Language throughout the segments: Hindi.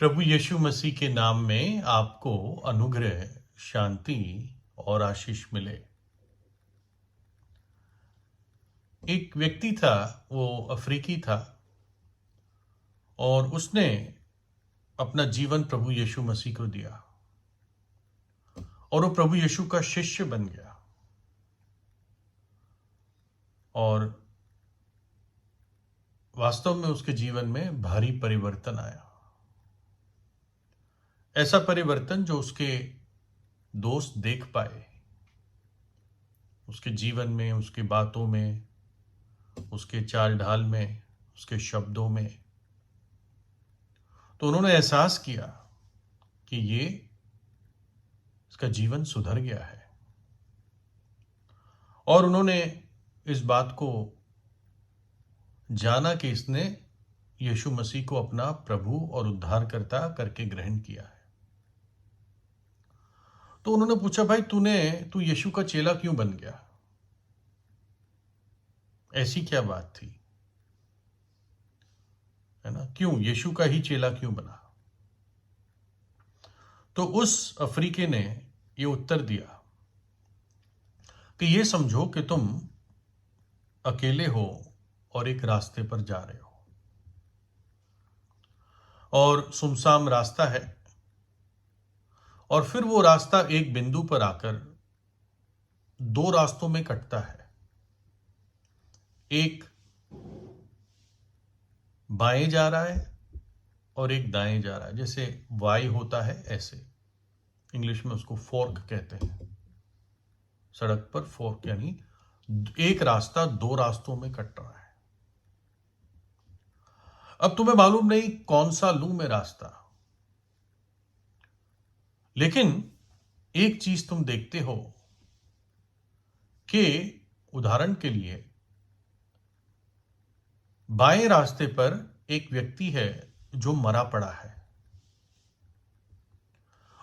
प्रभु यीशु मसीह के नाम में आपको अनुग्रह, शांति और आशीष मिले। एक व्यक्ति था, वो अफ्रीकी था और उसने अपना जीवन प्रभु यीशु मसीह को दिया और वो प्रभु यीशु का शिष्य बन गया। और वास्तव में उसके जीवन में भारी परिवर्तन आया। ऐसा परिवर्तन जो उसके दोस्त देख पाए, उसके जीवन में, उसके बातों में, उसके चाल ढाल में, उसके शब्दों में। तो उन्होंने एहसास किया कि ये इसका जीवन सुधर गया है और उन्होंने इस बात को जाना कि इसने यीशु मसीह को अपना प्रभु और उद्धारकर्ता करके ग्रहण किया है। तो उन्होंने पूछा, भाई तू यीशु का चेला क्यों बन गया? ऐसी क्या बात थी, है ना? क्यों यीशु का ही चेला क्यों बना? तो उस अफ्रीकी ने ये उत्तर दिया कि ये समझो कि तुम अकेले हो और एक रास्ते पर जा रहे हो और सुनसान रास्ता है और फिर वो रास्ता एक बिंदु पर आकर दो रास्तों में कटता है। एक बाएं जा रहा है और एक दाएं जा रहा है। जैसे वाई होता है ऐसे, इंग्लिश में उसको फोर्क कहते हैं। सड़क पर फोर्क यानी एक रास्ता दो रास्तों में कट रहा है। अब तुम्हें मालूम नहीं कौन सा लूं मैं रास्ता, लेकिन एक चीज तुम देखते हो कि उदाहरण के लिए बाएं रास्ते पर एक व्यक्ति है जो मरा पड़ा है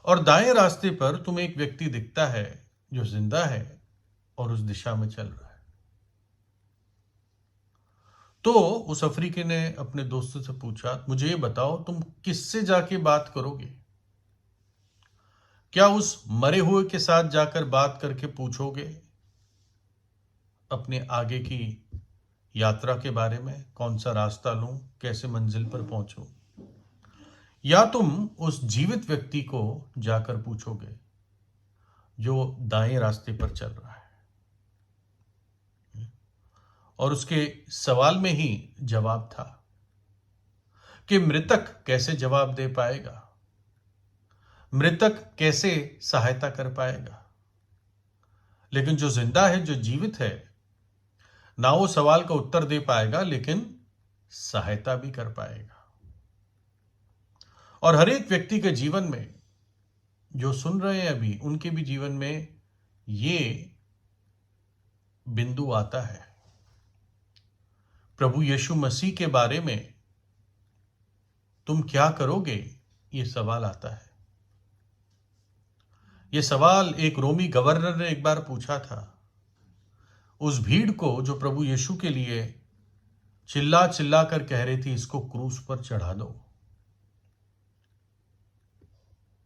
और दाएं रास्ते पर तुम्हें एक व्यक्ति दिखता है जो जिंदा है और उस दिशा में चल रहा है। तो उस अफ्रीकी ने अपने दोस्तों से पूछा, मुझे ये बताओ तुम किससे जाके बात करोगे? क्या उस मरे हुए के साथ जाकर बात करके पूछोगे अपने आगे की यात्रा के बारे में, कौन सा रास्ता लूं, कैसे मंजिल पर पहुंचूं? या तुम उस जीवित व्यक्ति को जाकर पूछोगे जो दाएं रास्ते पर चल रहा है? और उसके सवाल में ही जवाब था कि मृतक कैसे जवाब दे पाएगा, मृतक कैसे सहायता कर पाएगा, लेकिन जो जिंदा है, जो जीवित है, ना वो सवाल का उत्तर दे पाएगा लेकिन सहायता भी कर पाएगा। और हर एक व्यक्ति के जीवन में, जो सुन रहे हैं अभी, उनके भी जीवन में ये बिंदु आता है। प्रभु यीशु मसीह के बारे में तुम क्या करोगे, ये सवाल आता है। ये सवाल एक रोमी गवर्नर ने एक बार पूछा था उस भीड़ को जो प्रभु यीशु के लिए चिल्ला चिल्ला कर कह रही थी, इसको क्रूस पर चढ़ा दो।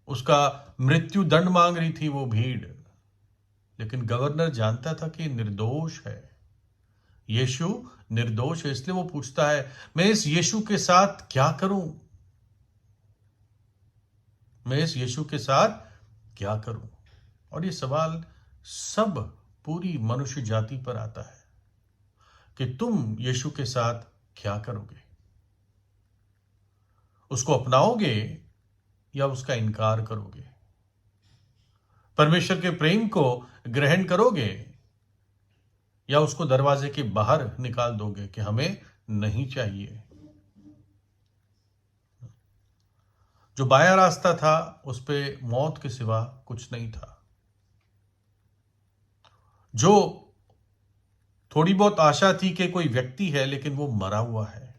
उसका मृत्यु दंड मांग रही थी वो भीड़, लेकिन गवर्नर जानता था कि निर्दोष है, यीशु निर्दोष है। इसलिए वो पूछता है, मैं इस यीशु के साथ क्या करूं? मैं इस यीशु के साथ क्या करूं? और ये सवाल सब पूरी मनुष्य जाति पर आता है कि तुम यीशु के साथ क्या करोगे? उसको अपनाओगे या उसका इनकार करोगे? परमेश्वर के प्रेम को ग्रहण करोगे या उसको दरवाजे के बाहर निकाल दोगे कि हमें नहीं चाहिए? जो बायां रास्ता था उस पे मौत के सिवा कुछ नहीं था। जो थोड़ी बहुत आशा थी कि कोई व्यक्ति है लेकिन वो मरा हुआ है,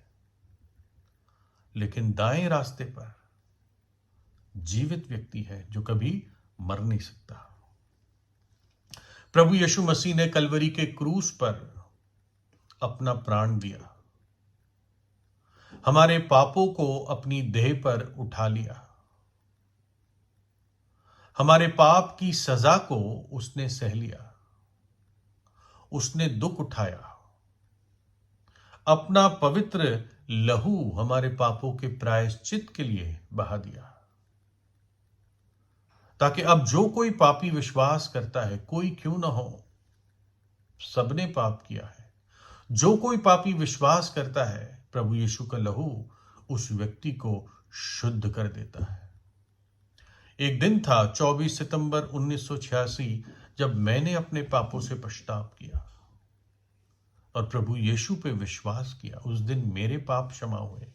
लेकिन दाएं रास्ते पर जीवित व्यक्ति है जो कभी मर नहीं सकता। प्रभु यीशु मसीह ने कलवरी के क्रूस पर अपना प्राण दिया हमारे पापों को अपनी देह पर उठा लिया। हमारे पाप की सजा को उसने सह लिया। उसने दुख उठाया। अपना पवित्र लहू हमारे पापों के प्रायश्चित के लिए बहा दिया, ताकि अब जो कोई पापी विश्वास करता है, कोई क्यों ना हो, सबने पाप किया है। जो कोई पापी विश्वास करता है, प्रभु यीशु का लहू उस व्यक्ति को शुद्ध कर देता है। एक दिन था 24 सितंबर 1986, जब मैंने अपने पापों से पश्चाताप किया और प्रभु यीशु पे विश्वास किया। उस दिन मेरे पाप क्षमा हुए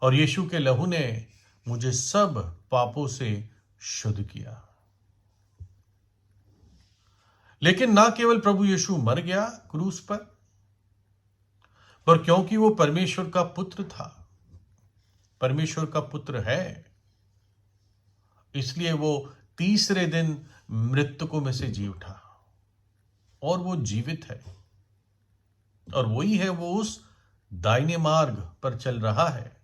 और यीशु के लहू ने मुझे सब पापों से शुद्ध किया। लेकिन ना केवल प्रभु यीशु मर गया क्रूस पर क्योंकि वो परमेश्वर का पुत्र था, परमेश्वर का पुत्र है, इसलिए वो तीसरे दिन मृतकों में से जी उठा और वो जीवित है। और वही है, वो उस दाहिने मार्ग पर चल रहा है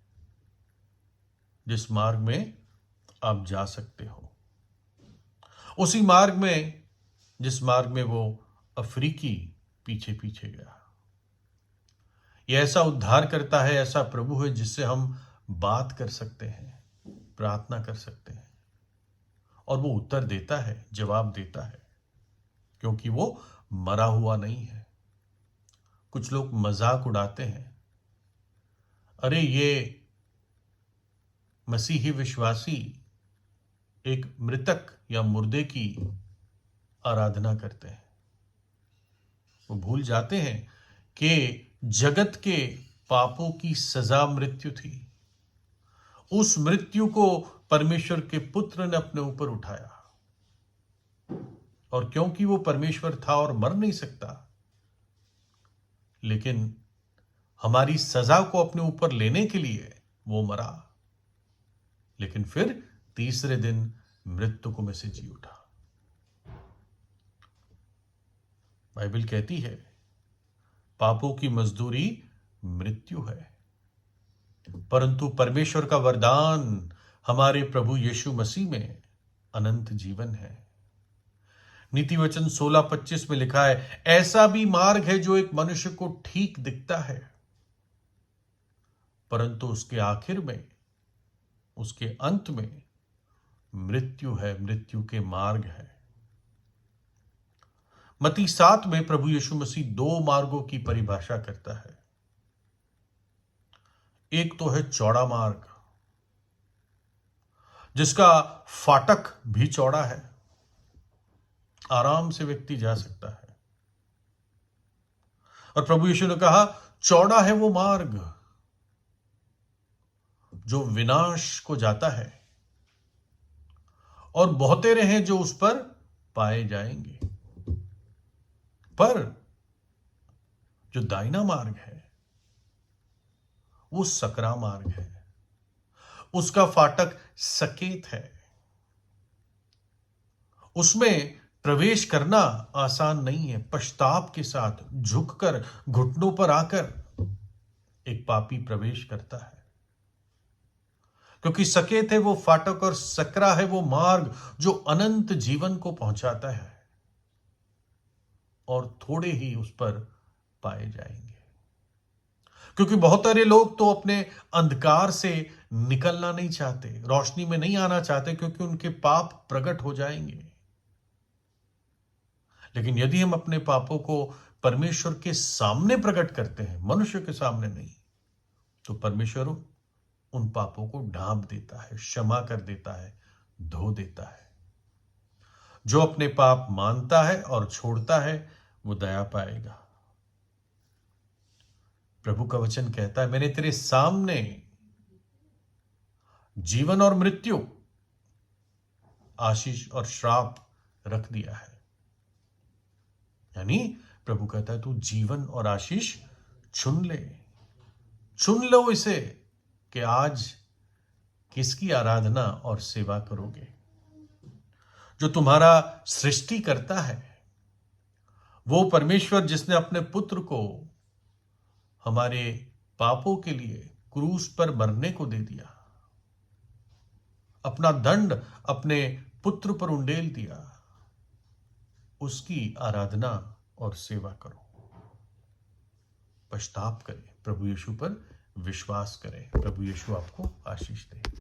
जिस मार्ग में आप जा सकते हो। उसी मार्ग में जिस मार्ग में वो अफ्रीकी पीछे पीछे गया। यह ऐसा उद्धार करता है, ऐसा प्रभु है जिससे हम बात कर सकते हैं, प्रार्थना कर सकते हैं और वो उत्तर देता है, जवाब देता है, क्योंकि वो मरा हुआ नहीं है। कुछ लोग मजाक उड़ाते हैं, अरे ये मसीही विश्वासी एक मृतक या मुर्दे की आराधना करते हैं। वो भूल जाते हैं कि जगत के पापों की सजा मृत्यु थी। उस मृत्यु को परमेश्वर के पुत्र ने अपने ऊपर उठाया, और क्योंकि वो परमेश्वर था और मर नहीं सकता, लेकिन हमारी सजा को अपने ऊपर लेने के लिए वो मरा, लेकिन फिर तीसरे दिन मृतकों में से जी उठा। बाइबल कहती है पापों की मजदूरी मृत्यु है, परंतु परमेश्वर का वरदान हमारे प्रभु यीशु मसीह में अनंत जीवन है। नीति वचन 16:25 में लिखा है, ऐसा भी मार्ग है जो एक मनुष्य को ठीक दिखता है, परंतु उसके आखिर में, उसके अंत में मृत्यु है, मृत्यु के मार्ग है। मत्ती 7 में प्रभु यीशु मसीह दो मार्गों की परिभाषा करता है। एक तो है चौड़ा मार्ग, जिसका फाटक भी चौड़ा है, आराम से व्यक्ति जा सकता है। और प्रभु यीशु ने कहा, चौड़ा है वो मार्ग जो विनाश को जाता है, और बहुतेरे हैं जो उस पर पाए जाएंगे। पर जो दाहिना मार्ग है वो सकरा मार्ग है, उसका फाटक सकेत है, उसमें प्रवेश करना आसान नहीं है। पश्चाताप के साथ झुककर, घुटनों पर आकर एक पापी प्रवेश करता है, क्योंकि सकेत है वो फाटक और सकरा है वो मार्ग जो अनंत जीवन को पहुंचाता है, और थोड़े ही उस पर पाए जाएंगे। क्योंकि बहुत सारे लोग तो अपने अंधकार से निकलना नहीं चाहते, रोशनी में नहीं आना चाहते, क्योंकि उनके पाप प्रकट हो जाएंगे। लेकिन यदि हम अपने पापों को परमेश्वर के सामने प्रकट करते हैं, मनुष्य के सामने नहीं, तो परमेश्वर उन पापों को ढांप देता है, क्षमा कर देता है, धो देता है। जो अपने पाप मानता है और छोड़ता है वो दया पाएगा। प्रभु का वचन कहता है, मैंने तेरे सामने जीवन और मृत्यु, आशीष और श्राप रख दिया है। यानी प्रभु कहता है, तू जीवन और आशीष चुन ले, चुन लो इसे कि आज किसकी आराधना और सेवा करोगे। जो तुम्हारा सृष्टि करता है वो परमेश्वर, जिसने अपने पुत्र को हमारे पापों के लिए क्रूस पर मरने को दे दिया, अपना दंड अपने पुत्र पर उंडेल दिया, उसकी आराधना और सेवा करो। पश्चाताप करें, प्रभु यीशु पर विश्वास करें। प्रभु यीशु आपको आशीष दे।